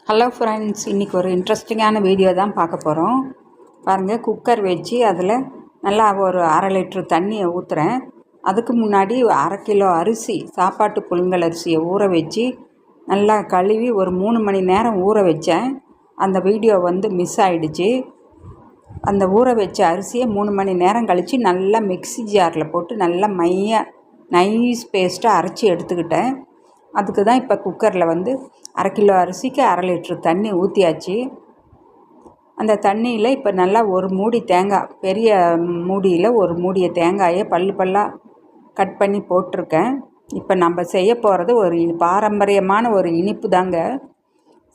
Hello friends, இன்றைக்கி ஒரு இன்ட்ரெஸ்டிங்கான வீடியோ தான் பார்க்க போகிறோம். பாருங்கள், குக்கர் வச்சு அதில் நல்லா ஒரு 1/2 லிட்ரு தண்ணியை ஊற்றுறேன். அதுக்கு முன்னாடி 1/2 கிலோ அரிசி, சாப்பாட்டு புழுங்கல் அரிசியை ஊற வச்சு நல்லா கழுவி ஒரு 3 மணி நேரம் ஊற வச்சேன். அந்த வீடியோ மிஸ் ஆகிடுச்சு. அந்த ஊற வச்ச அரிசியை 3 மணி நேரம் கழித்து நல்லா மிக்ஸி ஜாரில் போட்டு நல்லா நைஸ் பேஸ்ட்டாக அரைச்சி எடுத்துக்கிட்டேன். அதுக்கு தான் இப்போ குக்கரில் 1/2 கிலோ அரிசிக்கு 1/2 லிட்ரு தண்ணி ஊற்றியாச்சு. அந்த தண்ணியில் இப்போ நல்லா ஒரு மூடி தேங்காய், பெரிய மூடியில் ஒரு மூடிய தேங்காயை பல்லாக கட் பண்ணி போட்டிருக்கேன். இப்போ நம்ம செய்ய போகிறது ஒரு பாரம்பரியமான ஒரு இனிப்பு தாங்க.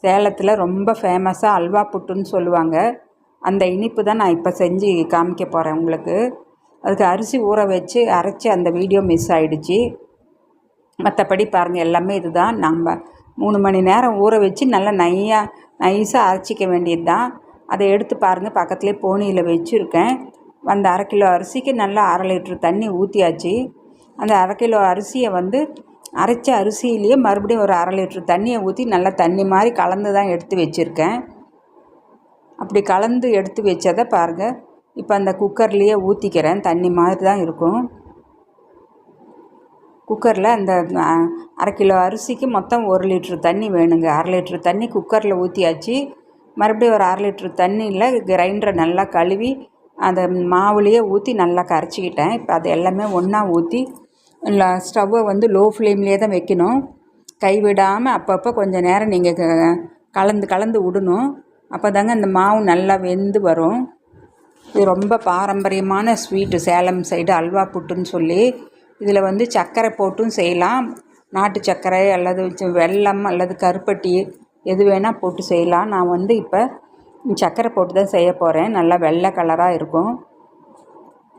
சேலத்தில் ரொம்ப ஃபேமஸாக அல்வா புட்டுன்னு சொல்லுவாங்க. அந்த இனிப்பு தான் நான் இப்போ செஞ்சு காமிக்க போகிறேன் உங்களுக்கு. அதுக்கு அரிசி ஊற வச்சு அரைச்சி அந்த வீடியோ மிஸ் ஆகிடுச்சு. மற்றபடி பாருங்கள், எல்லாமே இது தான். நம்ம 3 மணி நேரம் ஊற வச்சு நல்லா நைஸாக அரைச்சிக்க வேண்டியது தான். அதை எடுத்து பாருங்கள், பக்கத்துலேயே போனியில் வச்சுருக்கேன். அந்த 1/2 கிலோ அரிசிக்கு நல்லா 1/2 லிட்ரு தண்ணி ஊற்றியாச்சு. அந்த 1/2 கிலோ அரிசியை அரைச்ச அரிசியிலேயே மறுபடியும் ஒரு 1/2 லிட்ரு தண்ணியை ஊற்றி நல்லா தண்ணி மாதிரி கலந்து தான் எடுத்து வச்சுருக்கேன். அப்படி கலந்து எடுத்து வச்சதை பாருங்கள், இப்போ அந்த குக்கர்லேயே ஊற்றிக்கிறேன். தண்ணி மாதிரி தான் இருக்கும். குக்கரில் அந்த 1/2 கிலோ அரிசிக்கு மொத்தம் 1 லிட்ரு தண்ணி வேணுங்க. 1/2 லிட்ரு தண்ணி குக்கரில் ஊற்றியாச்சு. மறுபடியும் ஒரு 1/2 லிட்ரு தண்ணியில் கிரைண்டரை நல்லா கழுவி அந்த மாவுலேயே ஊற்றி நல்லா கரைச்சிக்கிட்டேன். இப்போ அது எல்லாமே ஒன்றா ஊற்றி ஸ்டவ்வை லோ ஃப்ளேம்லேயே தான் வைக்கணும். கைவிடாமல் அப்பப்போ கொஞ்சம் நேரம் நீங்கள் கலந்து விடணும். அப்போ தாங்க அந்த மாவு நல்லா வெந்து வரும். இது ரொம்ப பாரம்பரியமான ஸ்வீட்டு, சேலம் சைடு அல்வா புட்டுன்னு சொல்லி. இதில் சர்க்கரை போட்டும் செய்யலாம். நாட்டு சர்க்கரை அல்லது வெல்லம் அல்லது கருப்பட்டி எது வேணால் போட்டு செய்யலாம். நான் இப்போ சர்க்கரை போட்டு தான் செய்ய போகிறேன். நல்லா வெள்ளை கலராக இருக்கும்.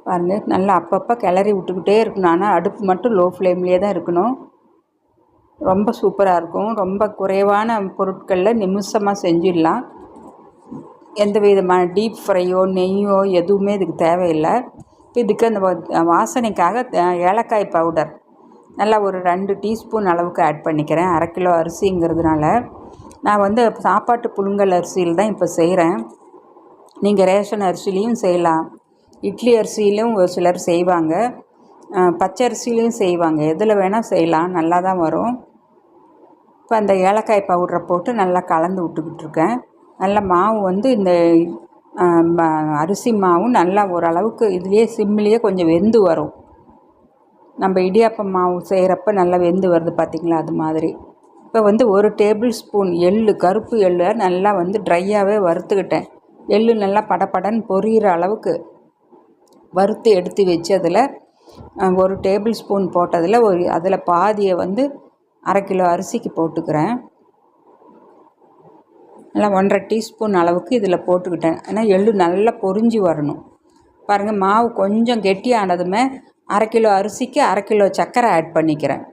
பாருங்கள், நல்லா அப்பப்போ கிளறி விட்டுக்கிட்டே இருக்கணும். ஆனால் அடுப்பு மட்டும் லோ ஃப்ளேம்லேயே தான் இருக்கணும். ரொம்ப சூப்பராக இருக்கும். ரொம்ப குறைவான பொருட்களில் நிமிஷமாக செஞ்சிடலாம். எந்த விதமான டீப் ஃப்ரையோ நெய்யோ எதுவுமே இதுக்கு தேவையில்லை. இதுக்கு அந்த வாசனைக்காக ஏலக்காய் பவுடர் நல்லா ஒரு 2 டீஸ்பூன் அளவுக்கு ஆட் பண்ணிக்கிறேன். 1/2 கிலோ அரிசிங்கிறதுனால. நான் சாப்பாட்டு புழுங்கல் அரிசியில் தான் இப்போ செய்கிறேன். நீங்கள் ரேஷன் அரிசிலையும் செய்யலாம், இட்லி அரிசியிலும் ஒரு சிலர் செய்வாங்க, பச்சை அரிசிலையும் செய்வாங்க. எதில் வேணால் செய்யலாம், நல்லா தான் வரும். இப்போ அந்த ஏலக்காய் பவுடரை போட்டு நல்லா கலந்து விட்டுக்கிட்டுருக்கேன். நல்ல மாவு இந்த அரிசி மாவும் நல்லா ஓரளவுக்கு இதுலேயே சிம்மிலேயே கொஞ்சம் வெந்து வரும். நம்ம இடியாப்பம் மாவு செய்கிறப்ப நல்லா வெந்து வருது பார்த்திங்களா, அது மாதிரி. இப்போ 1 டேபிள் ஸ்பூன் எள்ளு, கருப்பு எள்ளை நல்லா ட்ரையாகவே வறுத்துக்கிட்டேன். எள்ளு நல்லா படப்படன்னு பொரியிற அளவுக்கு வறுத்து எடுத்து வச்சு அதில் 1 டேபிள் ஸ்பூன் போட்டதில் அதில் பாதியை 1/2 கிலோ அரிசிக்கு போட்டுக்கிறேன். நல்லா 1/2 டீஸ்பூன் அளவுக்கு இதில் போட்டுக்கிட்டேன். ஏன்னா எள்ளு நல்லா பொரிஞ்சு வரணும். பாருங்கள், மாவு கொஞ்சம் கெட்டியானதுமே 1/2 கிலோ அரிசிக்கு 1/2 கிலோ சர்க்கரை ஆட் பண்ணிக்கிறேன்.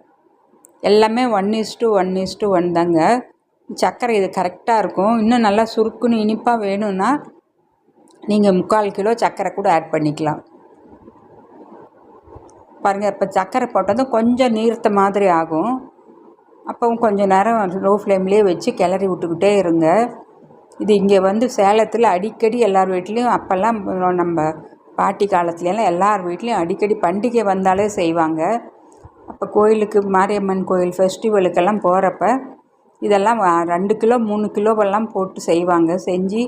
எல்லாமே 1:1 தாங்க. சர்க்கரை இது கரெக்டாக இருக்கும். இன்னும் நல்லா சுருக்குன்னு இனிப்பாக வேணும்னா நீங்கள் 3/4 கிலோ சர்க்கரை கூட ஆட் பண்ணிக்கலாம். பாருங்கள், இப்போ சர்க்கரை போட்டதும் கொஞ்சம் நீர்த்த மாதிரி ஆகும். அப்போவும் கொஞ்சம் நேரம் லோ ஃப்ளேம்லேயே வச்சு கிளறி விட்டுக்கிட்டே இருங்க. இது இங்கே சேலத்தில் அடிக்கடி எல்லார் வீட்லேயும், அப்போல்லாம் நம்ம பாட்டி காலத்துலலாம் எல்லார் வீட்லேயும் அடிக்கடி பண்டிகை வந்தாலே செய்வாங்க. அப்போ கோயிலுக்கு, மாரியம்மன் கோயில் ஃபெஸ்டிவலுக்கெல்லாம் போகிறப்ப இதெல்லாம் 2 கிலோ 3 கிலோவெல்லாம் போட்டு செய்வாங்க. செஞ்சு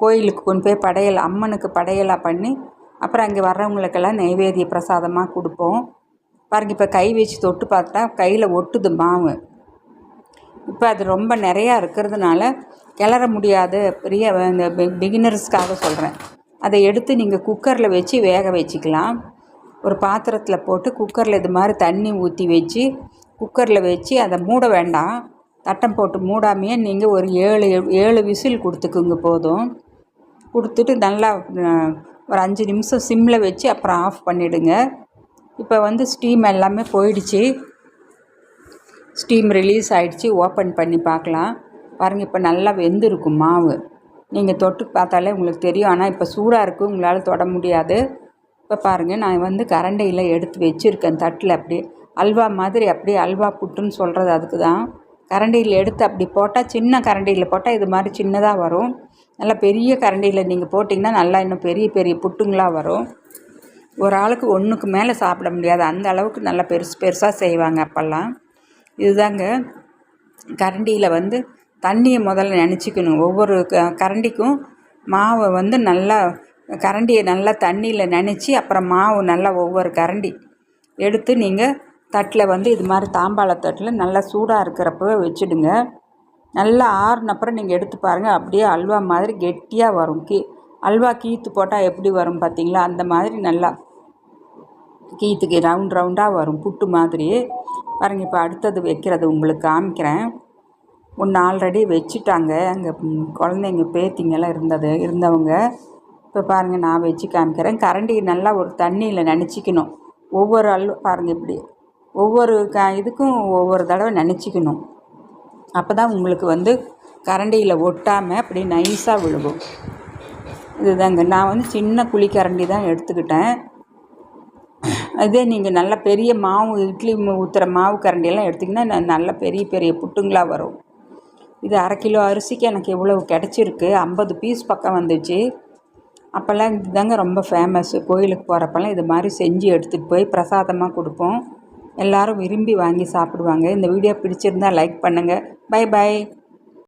கோயிலுக்கு கொண்டு போய் படையல், அம்மனுக்கு படையலாக பண்ணி அப்புறம் அங்கே வர்றவங்களுக்கெல்லாம் நைவேத்திய பிரசாதமாக கொடுப்போம். பாருங்கள், இப்போ கை வச்சு தொட்டு பார்த்தா கையில் ஒட்டுது மாவு. இப்போ அது ரொம்ப நிறையா இருக்கிறதுனால கிளற முடியாது. பெரிய இந்த பிகினர்ஸ்க்காக சொல்கிறேன். அதை எடுத்து நீங்கள் குக்கரில் வச்சு வேக வச்சுக்கலாம். ஒரு பாத்திரத்தில் போட்டு குக்கரில் இது மாதிரி தண்ணி ஊற்றி வச்சு குக்கரில் வச்சு அதை மூட வேண்டாம். தட்டம் போட்டு மூடாமையே நீங்கள் ஒரு 7 விசில் கொடுத்துக்குங்க போதும். கொடுத்துட்டு நல்லா ஒரு 5 நிமிஷம் சிம்மில் வச்சு அப்புறம் ஆஃப் பண்ணிவிடுங்க. இப்போ ஸ்டீம் எல்லாமே போயிடுச்சு. ஸ்டீம் ரிலீஸ் ஆகிடுச்சு. ஓப்பன் பண்ணி பார்க்கலாம். பாருங்கள், இப்போ நல்லா வெந்திருக்கும் மாவு. நீங்கள் தொட்டு பார்த்தாலே உங்களுக்கு தெரியும். ஆனால் இப்போ சூடாக இருக்குது, உங்களால் தொட முடியாது. இப்போ பாருங்கள், நான் கரண்டையில் எடுத்து வச்சுருக்கேன் தட்டில். அப்படியே அல்வா மாதிரி, அப்படியே அல்வா புட்டுன்னு சொல்கிறது அதுக்கு தான். கரண்டியில் எடுத்து அப்படி போட்டால், சின்ன கரண்டியில் போட்டால் இது மாதிரி சின்னதாக வரும். நல்லா பெரிய கரண்டியில் நீங்கள் போட்டிங்கன்னா நல்லா இன்னும் பெரிய பெரிய புட்டுங்களாக வரும். ஒரு ஆளுக்கு ஒன்றுக்கு மேலே சாப்பிட முடியாது, அந்த அளவுக்கு நல்லா பெருசு பெருசாக செய்வாங்க அப்போல்லாம். இதுதாங்க கரண்டியில் வந்து தண்ணியை முதல்ல நினச்சிக்கணும். ஒவ்வொரு கரண்டிக்கும் மாவை வந்து நல்லா கரண்டியை நல்லா தண்ணியில் நனைச்சி, அப்புறம் மாவு நல்லா ஒவ்வொரு கரண்டி எடுத்து நீங்கள் தட்டில் வந்து இது மாதிரி தாம்பாளத்தட்டில் நல்லா சூடாக இருக்கிறப்பவே வச்சுடுங்க. நல்லா ஆறுனப்புறம் நீங்கள் எடுத்து பாருங்கள், அப்படியே அல்வா மாதிரி கெட்டியாக வரும். அல்வா கீற்று போட்டால் எப்படி வரும் பார்த்தீங்களா, அந்த மாதிரி நல்லா கீற்றுக்கு ரவுண்ட் ரவுண்டாக வரும், புட்டு மாதிரி பாருங்கள். இப்போ அடுத்தது வைக்கிறது உங்களுக்கு காமிக்கிறேன். ஒன்று ஆல்ரெடி வச்சுட்டாங்க, அங்கே குழந்தைங்க பேத்திங்கெல்லாம் இருந்தவங்க. இப்போ பாருங்கள், நான் வச்சு காமிக்கிறேன். கரண்டி நல்லா ஒரு தண்ணியில் நனைச்சிக்கணும். ஒவ்வொரு பாருங்கள், இப்படி ஒவ்வொரு இதுக்கும் ஒவ்வொரு தடவை நனைச்சிக்கணும். அப்போ தான் உங்களுக்கு வந்து கரண்டியில் ஒட்டாமல் அப்படி நைஸாக விழுகும். இதுதாங்க, நான் வந்து சின்ன குழிக்கரண்டி தான் எடுத்துக்கிட்டேன். இதே நீங்கள் நல்ல பெரிய மாவு, இட்லி ஊற்றுற மாவு கரண்டியெல்லாம் எடுத்திங்கன்னா நல்ல பெரிய பெரிய புட்டுங்களாக வரும். இது 1/2 கிலோ அரிசிக்கு எனக்கு இவ்வளவு கிடச்சிருக்கு. 50 பீஸ் பக்கம் வந்துச்சு. அப்போல்லாம் இதுதாங்க ரொம்ப ஃபேமஸ்ஸு. கோயிலுக்கு போகிறப்பெல்லாம் இது மாதிரி செஞ்சு எடுத்துகிட்டு போய் பிரசாதமாக கொடுப்போம். எல்லோரும் விரும்பி வாங்கி சாப்பிடுவாங்க. இந்த வீடியோ பிடிச்சிருந்தால் லைக் பண்ணுங்கள். பை.